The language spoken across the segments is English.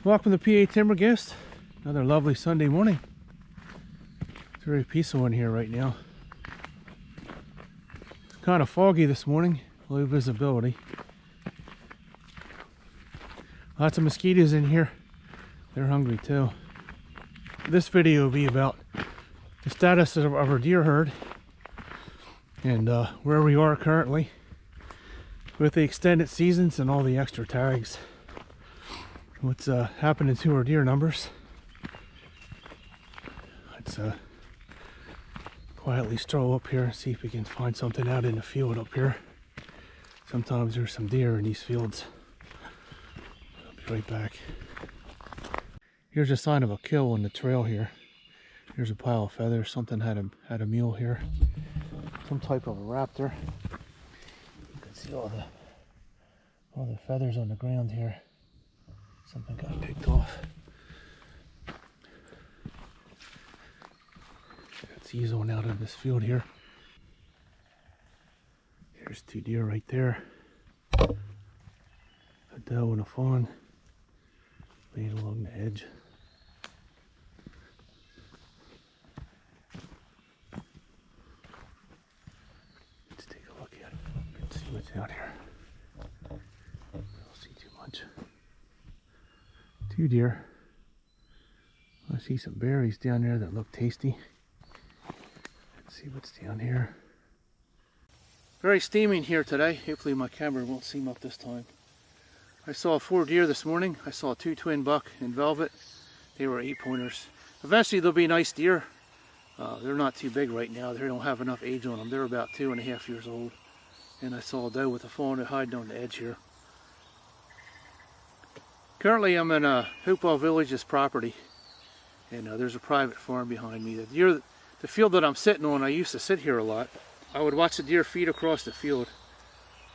Welcome to PA Timber Guest. Another lovely Sunday morning. It's very peaceful in here right now. It's kind of foggy this morning, low visibility. Lots of mosquitoes in here. They're hungry too. This video will be about the status of our deer herd and where we are currently with the extended seasons and all the extra tags. What's happening to our deer numbers. Let's quietly stroll up here and see if we can find something out in the field up here. Sometimes there's some deer in these fields. I'll be right back. Here's a sign of a kill on the trail here. Here's a pile of feathers. Something had a mule here. Some type of a raptor. You can see all the feathers on the ground here. Something got picked off. Let's ease on out of this field here. Here's two deer right there. A doe and a fawn laying along the edge. Let's take a look at it and see what's out here. I don't see too much. Two deer. I see some berries down there that look tasty. Let's see what's down here. Very steaming here today. Hopefully my camera won't seam up this time. I saw 4 deer this morning. I saw 2 twin buck in velvet. They were 8-pointers. Eventually they'll be nice deer. They're not too big right now. They don't have enough age on them. They're about 2.5 years old. And I saw a doe with a fawn hiding on the edge here. Currently I'm in Hopewell Village's property, and there's a private farm behind me. The field that I'm sitting on, I used to sit here a lot. I would watch the deer feed across the field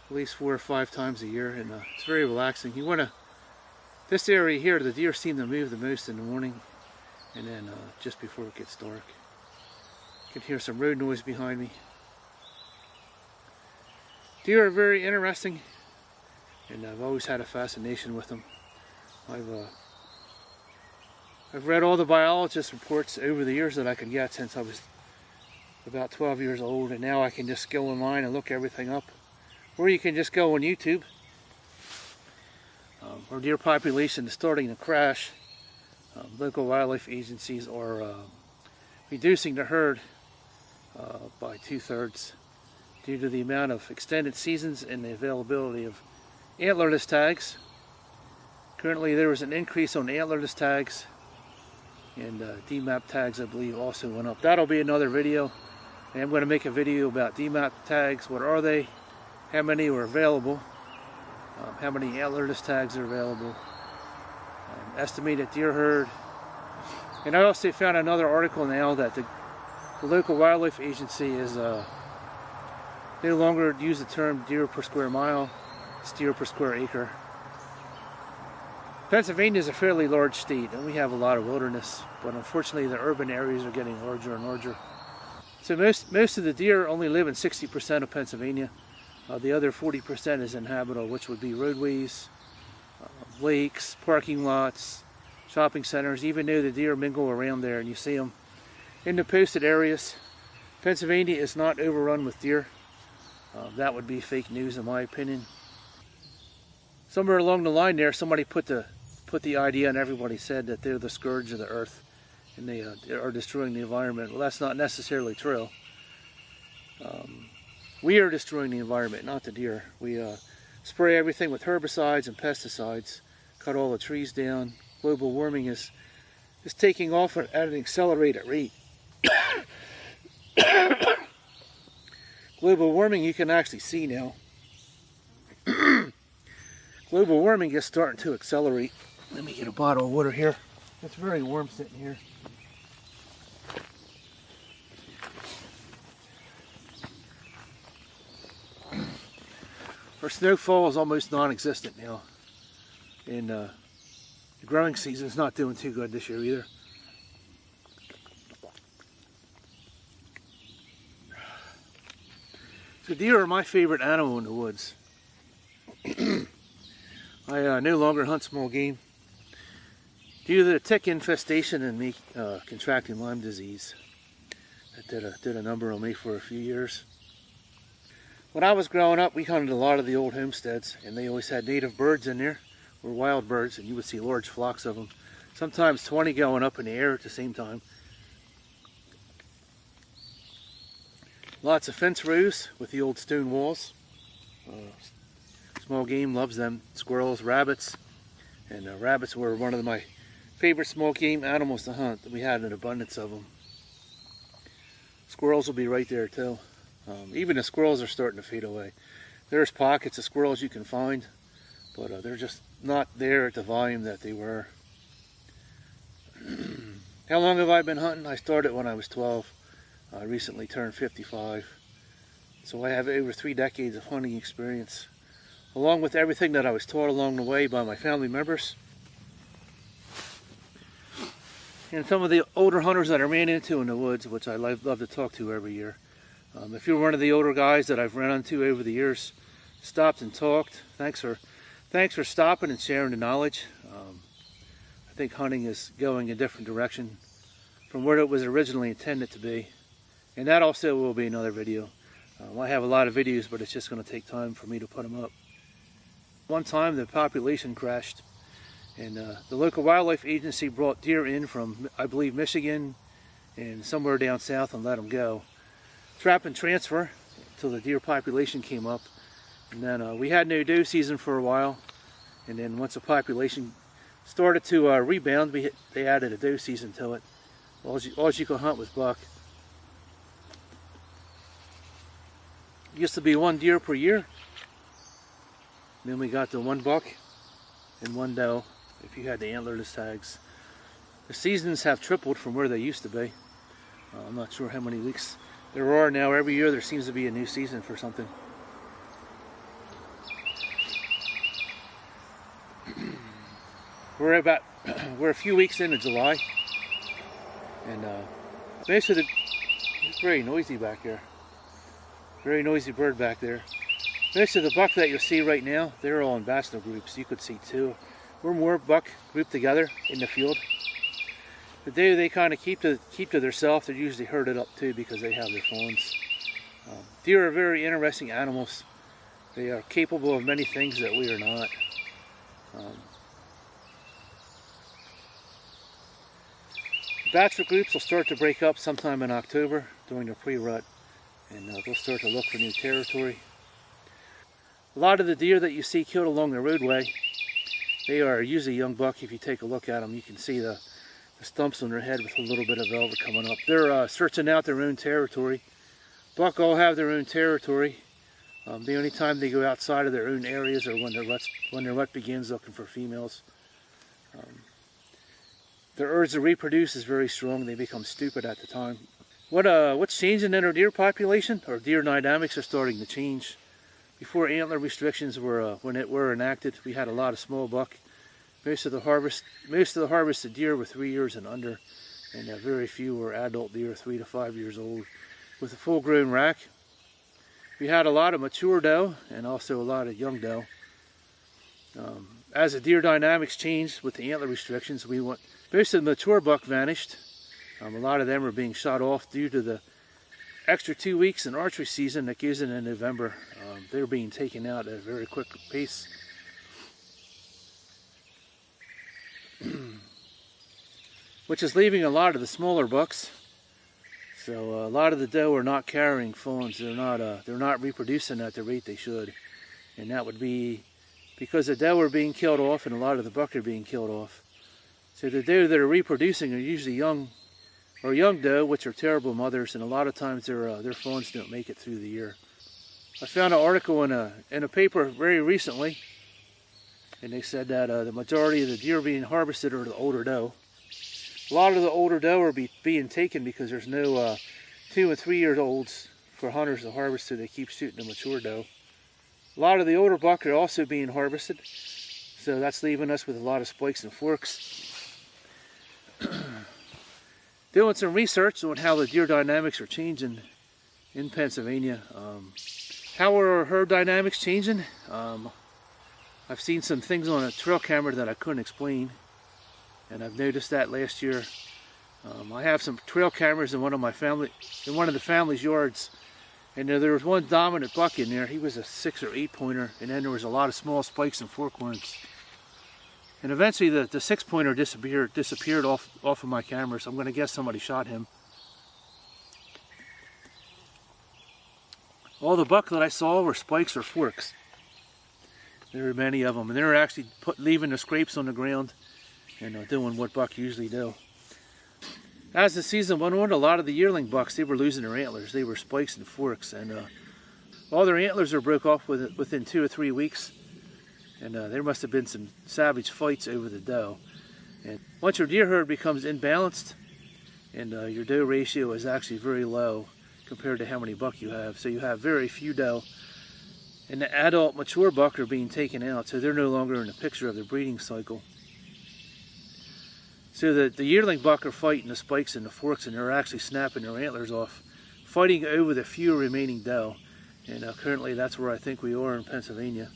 at least 4 or 5 times a year, and it's very relaxing. This area here, the deer seem to move the most in the morning, and then just before it gets dark. You can hear some road noise behind me. Deer are very interesting, and I've always had a fascination with them. I've read all the biologist reports over the years that I could get since I was about 12 years old, and now I can just go online and look everything up. Or you can just go on YouTube. Our deer population is starting to crash. Local wildlife agencies are reducing the herd by 2/3 due to the amount of extended seasons and the availability of antlerless tags. Currently there was an increase on antlerless tags, and DMAP tags I believe also went up. That'll be another video. And I'm going to make a video about DMAP tags. What are they? How many are available? How many antlerless tags are available? Estimated deer herd. And I also found another article now that the local wildlife agency is no longer use the term deer per square mile. It's deer per square acre. Pennsylvania is a fairly large state, and we have a lot of wilderness, but unfortunately the urban areas are getting larger and larger. So most of the deer only live in 60% of Pennsylvania. The other 40% is inhabitable, which would be roadways, lakes, parking lots, shopping centers. Even though the deer mingle around there and you see them in the posted areas, Pennsylvania is not overrun with deer. That would be fake news in my opinion. Somewhere along the line there, somebody put the idea, and everybody said that they're the scourge of the earth and they are destroying the environment. Well, that's not necessarily true. We are destroying the environment, not the deer. We spray everything with herbicides and pesticides, cut all the trees down. Global warming is taking off at an accelerated rate. Global warming you can actually see now. Global warming is starting to accelerate. Let me get a bottle of water here. It's very warm sitting here. Our snowfall is almost non-existent now. And the growing season is not doing too good this year either. So deer are my favorite animal in the woods. I no longer hunt small game. Due to the tick infestation and me contracting Lyme disease, that did a number on me for a few years. When I was growing up, we hunted a lot of the old homesteads, and they always had native birds in there, or wild birds, and you would see large flocks of them. Sometimes 20 going up in the air at the same time. Lots of fence rows with the old stone walls. Small game loves them. Squirrels, rabbits, and rabbits were one of my favorite small game animals to hunt. We had an abundance of them. Squirrels will be right there too. Even the squirrels are starting to fade away. There's pockets of squirrels you can find, but they're just not there at the volume that they were. How long have I been hunting? I started when I was 12. I recently turned 55. So I have over 3 decades of hunting experience, along with everything that I was taught along the way by my family members. And some of the older hunters that I ran into in the woods, which I love to talk to every year. If you're one of the older guys that I've run into over the years, stopped and talked, thanks for stopping and sharing the knowledge. I think hunting is going a different direction from where it was originally intended to be. And that also will be another video. I have a lot of videos, but it's just going to take time for me to put them up. One time the population crashed, and the local wildlife agency brought deer in from, I believe, Michigan and somewhere down south and let them go. Trap and transfer until the deer population came up. And then we had no doe season for a while. And then once the population started to rebound, they added a doe season to it. All you could hunt was buck. It used to be 1 deer per year. Then we got to 1 buck and 1 doe if you had the antlerless tags. The seasons have tripled from where they used to be. I'm not sure how many weeks there are now. Every year there seems to be a new season for something. We're a few weeks into July, and most of it's very noisy back here. Very noisy bird back there. Most of the buck that you'll see right now, they're all in bachelor groups. You could see 2 or more buck grouped together in the field. The day they kind of keep to themselves, they're usually herded up too because they have their fawns. Deer are very interesting animals. They are capable of many things that we are not. Bachelor groups will start to break up sometime in October during the pre-rut, and they'll start to look for new territory. A lot of the deer that you see killed along the roadway, they are usually young buck. If you take a look at them, you can see the stumps on their head with a little bit of velvet coming up. They're searching out their own territory. Buck all have their own territory. The only time they go outside of their own areas are when their rut begins looking for females. Their urge to reproduce is very strong. They become stupid at the time. What's changing in our deer population? Our deer dynamics are starting to change. Before antler restrictions were enacted, we had a lot of small buck. Most of the harvested deer were 3 years and under, and very few were adult deer, 3 to 5 years old, with a full-grown rack. We had a lot of mature doe and also a lot of young doe. As the deer dynamics changed with the antler restrictions, most of the mature buck vanished. A lot of them are being shot off due to the extra 2 weeks in archery season that goes in November. They're being taken out at a very quick pace. Which is leaving a lot of the smaller bucks. So a lot of the doe are not carrying fawns. They're not reproducing at the rate they should, and that would be because the doe are being killed off and a lot of the buck are being killed off. So the doe that are reproducing are usually young doe, which are terrible mothers, and a lot of times their fawns don't make it through the year. I found an article in a paper very recently, and they said that the majority of the deer being harvested are the older doe. A lot of the older doe are being taken because there's no 2 and 3 year olds for hunters to harvest, so they keep shooting the mature doe. A lot of the older buck are also being harvested, so that's leaving us with a lot of spikes and forks. Doing some research on how the deer dynamics are changing in Pennsylvania. How are our herd dynamics changing? I've seen some things on a trail camera that I couldn't explain. and I've noticed that last year. I have some trail cameras in one of the family's yards, and there was one dominant buck in there. He was a 6 or 8 pointer, and then there was a lot of small spikes and forkhorns. And eventually the 6 pointer disappeared off of my camera, so I'm going to guess somebody shot him. All the buck that I saw were spikes or forks. There were many of them, and they were actually leaving the scrapes on the ground and doing what buck usually do. As the season went on, a lot of the yearling bucks, they were losing their antlers. They were spikes and forks, and all their antlers were broke off within 2 or 3 weeks. And there must have been some savage fights over the doe. And once your deer herd becomes imbalanced, and your doe ratio is actually very low compared to how many buck you have, so you have very few doe, and the adult mature buck are being taken out, so they're no longer in the picture of the breeding cycle. So the yearling buck are fighting the spikes and the forks, and they're actually snapping their antlers off, fighting over the few remaining doe. And currently that's where I think we are in Pennsylvania.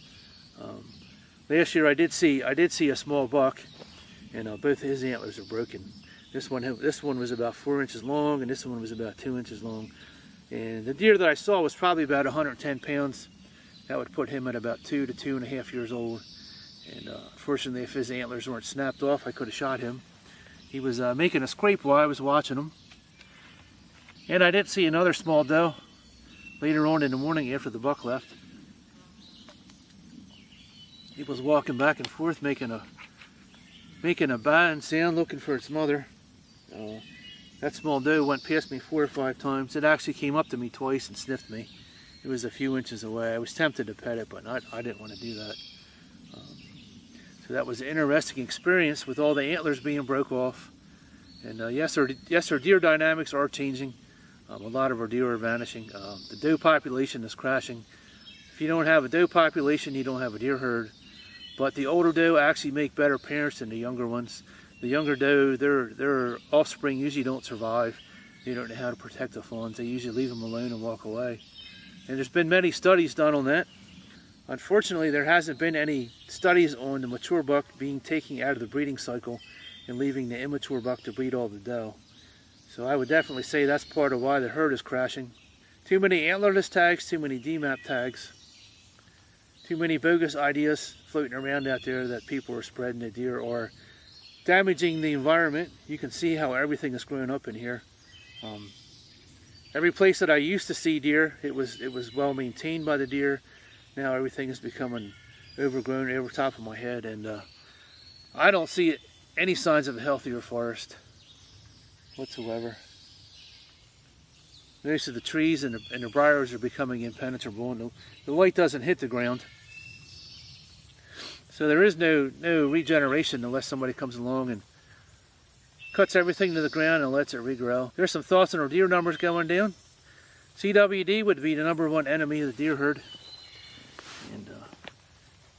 Last year I did see a small buck, and both his antlers are broken. This one was about 4 inches long, and this one was about 2 inches long. And the deer that I saw was probably about 110 pounds. That would put him at about 2 to 2.5 years old. And unfortunately, if his antlers weren't snapped off, I could have shot him. He was making a scrape while I was watching him. And I did see another small doe later on in the morning after the buck left. He was walking back and forth, making a baaing sound, looking for its mother. That small doe went past me 4 or 5 times. It actually came up to me twice and sniffed me. It was a few inches away. I was tempted to pet it, but I didn't want to do that. So that was an interesting experience with all the antlers being broke off. And yes, our deer dynamics are changing. A lot of our deer are vanishing. The doe population is crashing. If you don't have a doe population, you don't have a deer herd. But the older doe actually make better parents than the younger ones. The younger doe, their offspring usually don't survive. They don't know how to protect the fawns. They usually leave them alone and walk away. And there's been many studies done on that. Unfortunately, there hasn't been any studies on the mature buck being taken out of the breeding cycle and leaving the immature buck to breed all the doe. So I would definitely say that's part of why the herd is crashing. Too many antlerless tags, too many DMAP tags, too many bogus ideas floating around out there that people are spreading the deer or damaging the environment. You can see how everything is growing up in here. Every place that I used to see deer, it was well maintained by the deer. Now everything is becoming overgrown over top of my head, and I don't see any signs of a healthier forest whatsoever. Most of the trees and the briars are becoming impenetrable, and the light doesn't hit the ground. So there is no regeneration unless somebody comes along and cuts everything to the ground and lets it regrow. There's some thoughts on our deer numbers going down. CWD would be the #1 enemy of the deer herd. And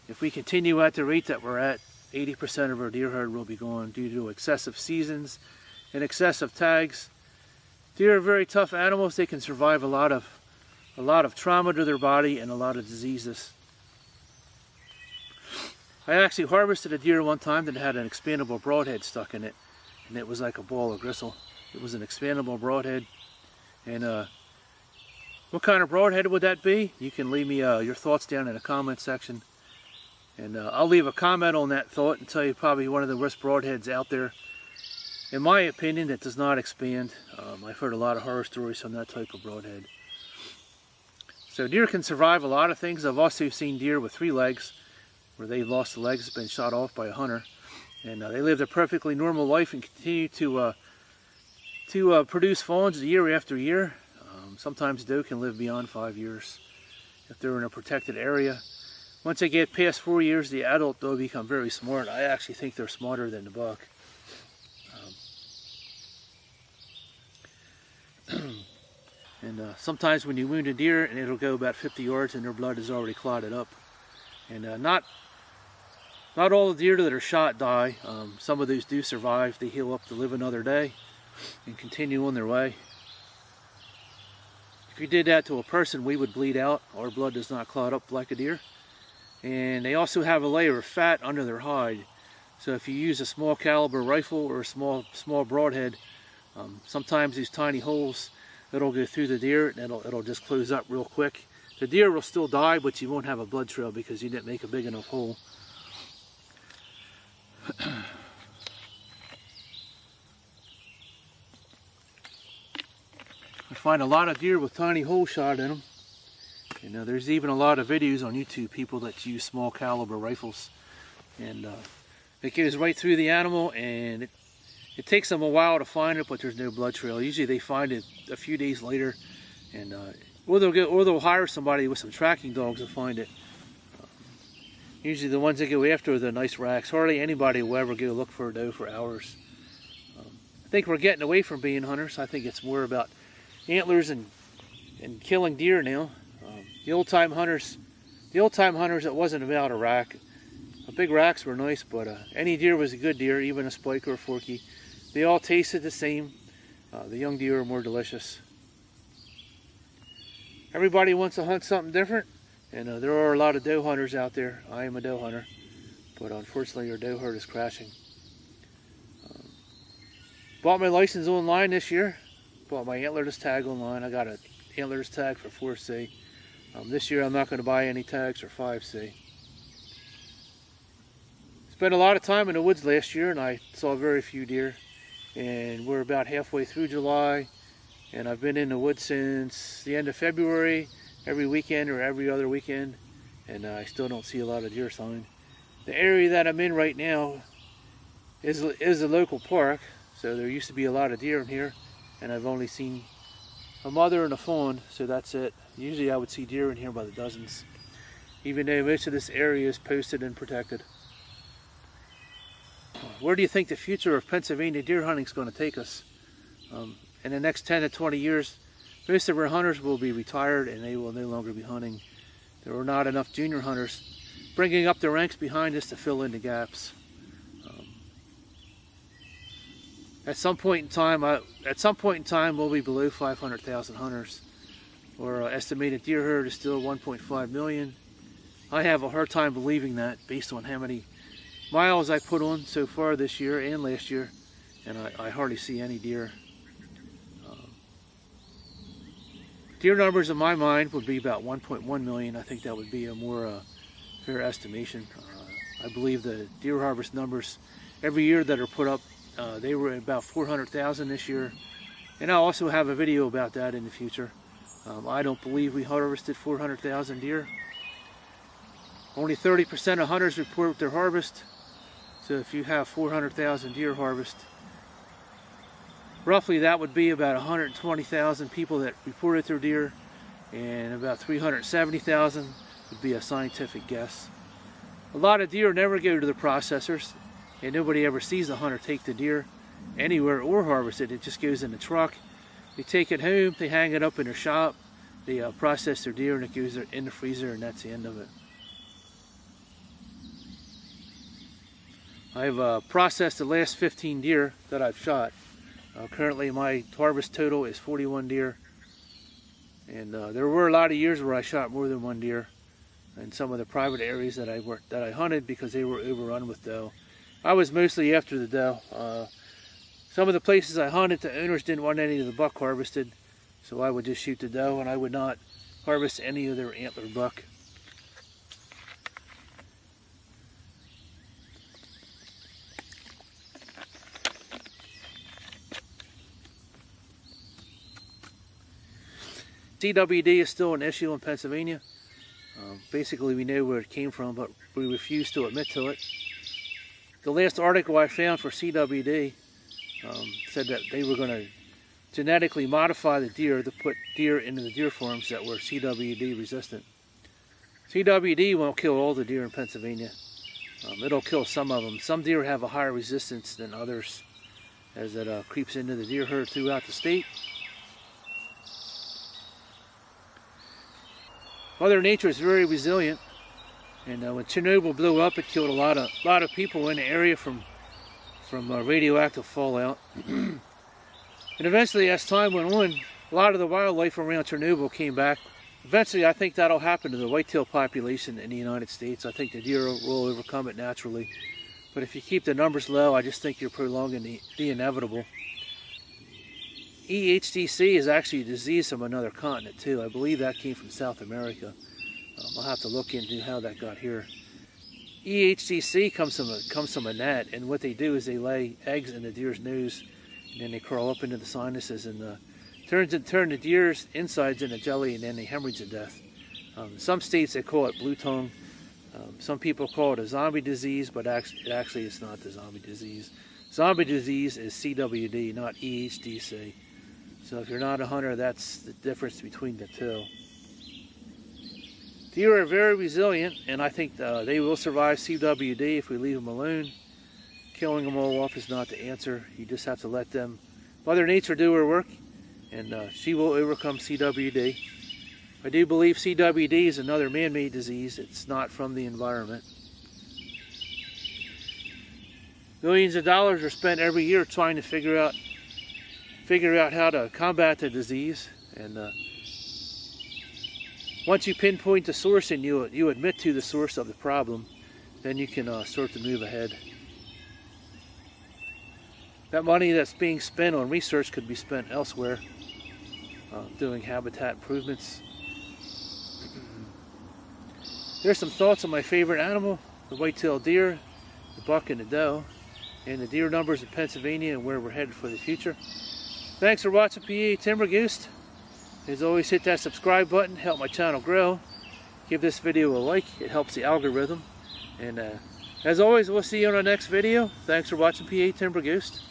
if we continue at the rate that we're at, 80% of our deer herd will be gone due to excessive seasons and excessive tags. Deer are very tough animals. They can survive a lot of trauma to their body and a lot of diseases. I actually harvested a deer one time that had an expandable broadhead stuck in it, and it was like a ball of gristle. It was an expandable broadhead. And what kind of broadhead would that be? You can leave me your thoughts down in the comment section, and I'll leave a comment on that thought and tell you probably one of the worst broadheads out there. In my opinion, that does not expand. I've heard a lot of horror stories on that type of broadhead. So deer can survive a lot of things. I've also seen deer with 3 legs, where they've lost the legs, been shot off by a hunter, and they lived a perfectly normal life and continue to produce fawns year after year. Sometimes doe can live beyond 5 years if they're in a protected area. Once they get past 4 years, the adult doe become very smart. I actually think they're smarter than the buck. And sometimes when you wound a deer, and it'll go about 50 yards and their blood is already clotted up. And not all the deer that are shot die. Some of those do survive. They heal up to live another day and continue on their way. If you did that to a person, we would bleed out. Our blood does not clot up like a deer. And they also have a layer of fat under their hide. So if you use a small caliber rifle or a small broadhead, sometimes these tiny holes, it'll go through the deer and it'll just close up real quick. The deer will still die, but you won't have a blood trail because you didn't make a big enough hole. I find a lot of deer with tiny holes shot in them. You know, there's even a lot of videos on YouTube, people that use small caliber rifles, and it goes right through the animal, and it takes them a while to find it, but there's no blood trail. Usually they find it a few days later, and or they'll hire somebody with some tracking dogs to find it. Usually the ones that go after are the nice racks. Hardly anybody will ever go look for a doe for hours. I think we're getting away from being hunters. I think it's more about antlers and killing deer now. The old time hunters, it wasn't about a rack. Big racks were nice, but any deer was a good deer, even a spike or a forky. They all tasted the same. The young deer are more delicious. Everybody wants to hunt something different, and there are a lot of doe hunters out there. I am a doe hunter, but unfortunately our doe herd is crashing. Bought my license online this year. Bought my antlerless tag online. I got an antlerless tag for 4C. This year I'm not going to buy any tags for 5C. Spent a lot of time in the woods last year and I saw very few deer, and we're about halfway through July, and I've been in the woods since the end of February, every weekend or every other weekend, and I still don't see a lot of deer sign. The area that I'm in right now is a local park, so there used to be a lot of deer in here, and I've only seen a mother and a fawn, so that's it. Usually I would see deer in here by the dozens, even though most of this area is posted and protected. Where do you think the future of Pennsylvania deer hunting is going to take us? In the next 10 to 20 years, most of our hunters will be retired and they will no longer be hunting. There are not enough junior hunters bringing up the ranks behind us to fill in the gaps. At some point in time, we'll be below 500,000 hunters. Our estimated deer herd is still 1.5 million. I have a hard time believing that based on how many miles I put on so far this year and last year, and I hardly see any deer. Deer numbers in my mind would be about 1.1 million. I think that would be a more fair estimation. I believe the deer harvest numbers every year that are put up, they were about 400,000 this year, and I'll also have a video about that in the future. I don't believe we harvested 400,000 deer. Only 30% of hunters report their harvest. So if you have 400,000 deer harvest, roughly that would be about 120,000 people that reported their deer, and about 370,000 would be a scientific guess. A lot of deer never go to the processors, and nobody ever sees the hunter take the deer anywhere or harvest it. It just goes in the truck. They take it home, they hang it up in their shop, they process their deer, and it goes in the freezer, and that's the end of it. I've processed the last 15 deer that I've shot. Currently my harvest total is 41 deer, and there were a lot of years where I shot more than one deer in some of the private areas that I hunted because they were overrun with doe. I was mostly after the doe. Some of the places I hunted, the owners didn't want any of the buck harvested, so I would just shoot the doe, and I would not harvest any of their antler buck. CWD is still an issue in Pennsylvania. Basically, we know where it came from, but we refuse to admit to it. The last article I found for CWD said that they were going to genetically modify the deer to put deer into the deer farms that were CWD resistant. CWD won't kill all the deer in Pennsylvania. It'll kill some of them. Some deer have a higher resistance than others as it creeps into the deer herd throughout the state. Mother Nature is very resilient, and when Chernobyl blew up, it killed a lot of people in the area from radioactive fallout. And eventually, as time went on, a lot of the wildlife around Chernobyl came back. Eventually, I think that'll happen to the whitetail population in the United States. I think the deer will overcome it naturally. But if you keep the numbers low, I just think you're prolonging the inevitable. EHDC is actually a disease from another continent too. I believe that came from South America. I'll have to look into how that got here. EHDC comes from a gnat, and what they do is they lay eggs in the deer's nose, and then they crawl up into the sinuses and turn the deer's insides into jelly, and then they hemorrhage to death. Some states they call it blue tongue. Some people call it a zombie disease, but actually it's not the zombie disease. Zombie disease is CWD, not EHDC. So if you're not a hunter, that's the difference between the two. Deer are very resilient, and I think they will survive CWD if we leave them alone. Killing them all off is not the answer. You just have to let them, Mother Nature, do her work, and she will overcome CWD. I do believe CWD is another man-made disease. It's not from the environment. Millions of dollars are spent every year trying to figure out how to combat the disease, and once you pinpoint the source and you admit to the source of the problem, then you can start to move ahead. That money that's being spent on research could be spent elsewhere, doing habitat improvements. There's some thoughts on my favorite animal, the white-tailed deer, the buck and the doe, and the deer numbers in Pennsylvania and where we're headed for the future. Thanks for watching PA Timber Goose. As always, hit that subscribe button, help my channel grow. Give this video a like, it helps the algorithm. And as always, we'll see you on our next video. Thanks for watching PA Timber Goose.